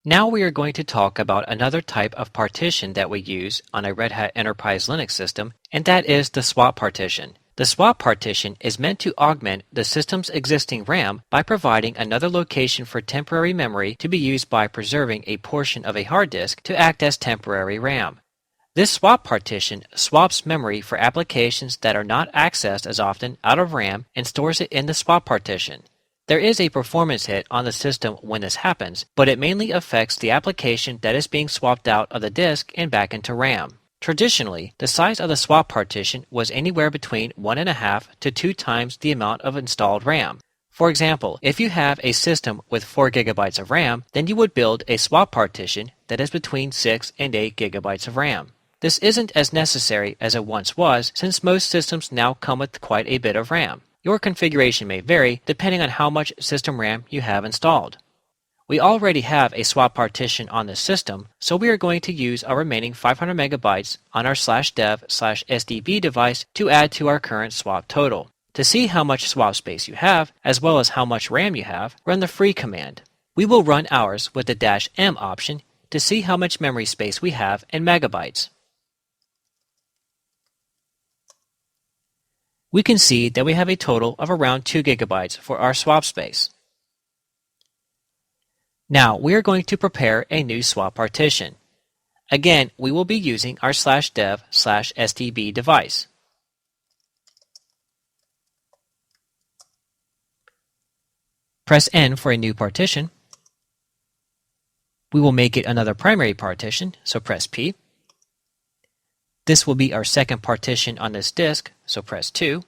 Now we are going to talk about another type of partition that we use on a Red Hat Enterprise Linux system, and that is the swap partition. The swap partition is meant to augment the system's existing RAM by providing another location for temporary memory to be used by preserving a portion of a hard disk to act as temporary RAM. This swap partition swaps memory for applications that are not accessed as often out of RAM and stores it in the swap partition. There is a performance hit on the system when this happens, but it mainly affects the application that is being swapped out of the disk and back into RAM. Traditionally, the size of the swap partition was anywhere between 1.5 to 2 times the amount of installed RAM. For example, if you have a system with 4 GB of RAM, then you would build a swap partition that is between 6 and 8 GB of RAM. This isn't as necessary as it once was, since most systems now come with quite a bit of RAM. Your configuration may vary depending on how much system RAM you have installed. We already have a swap partition on this system, so we are going to use our remaining 500 megabytes on our /dev/SDB device to add to our current swap total. To see how much swap space you have, as well as how much RAM you have, run the free command. We will run ours with the -m option to see how much memory space we have in megabytes. We can see that we have a total of around 2 GB for our swap space. Now we are going to prepare a new swap partition. Again, we will be using our /dev/SDB device. Press N for a new partition. We will make it another primary partition, so press P. This will be our second partition on this disk, so press 2.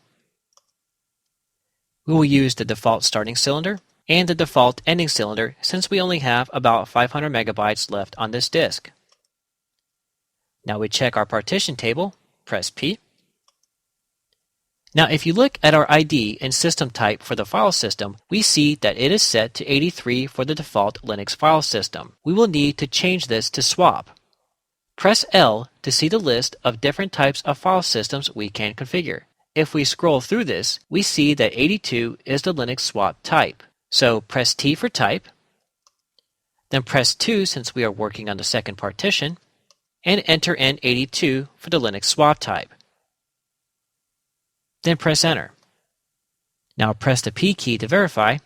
We will use the default starting cylinder and the default ending cylinder since we only have about 500 megabytes left on this disk. Now we check our partition table, press P. Now if you look at our ID and system type for the file system, we see that it is set to 83 for the default Linux file system. We will need to change this to swap. Press L to see the list of different types of file systems we can configure. If we scroll through this, we see that 82 is the Linux swap type. So press T for type, then press 2 since we are working on the second partition, and enter in 82 for the Linux swap type. Then press Enter. Now press the P key to verify,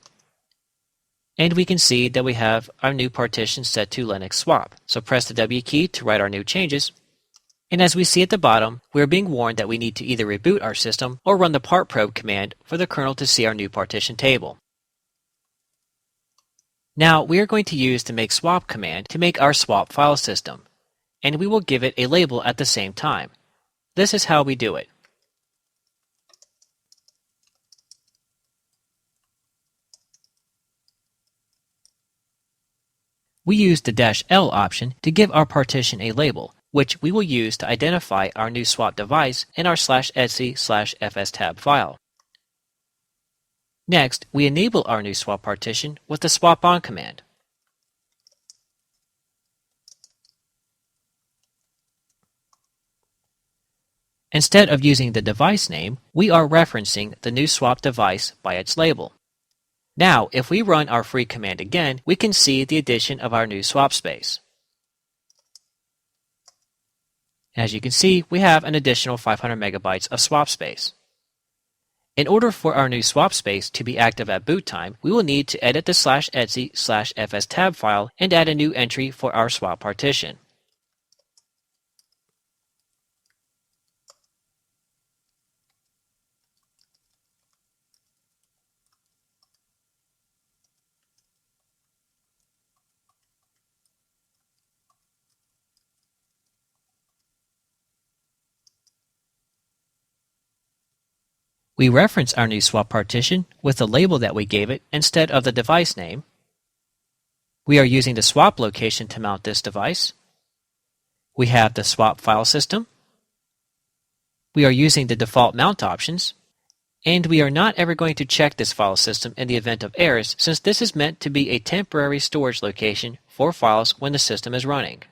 and we can see that we have our new partition set to Linux swap. So press the W key to write our new changes. And as we see at the bottom, we are being warned that we need to either reboot our system or run the part probe command for the kernel to see our new partition table. Now we are going to use the make swap command to make our swap file system, and we will give it a label at the same time. This is how we do it. We use the -L option to give our partition a label, which we will use to identify our new swap device in our /etc/fstab file. Next, we enable our new swap partition with the swap on command. Instead of using the device name, we are referencing the new swap device by its label. Now, if we run our free command again, we can see the addition of our new swap space. As you can see, we have an additional 500 megabytes of swap space. In order for our new swap space to be active at boot time, we will need to edit the /etc/fstab file and add a new entry for our swap partition. We reference our new swap partition with the label that we gave it instead of the device name. We are using the swap location to mount this device. We have the swap file system. We are using the default mount options. And we are not ever going to check this file system in the event of errors, since this is meant to be a temporary storage location for files when the system is running.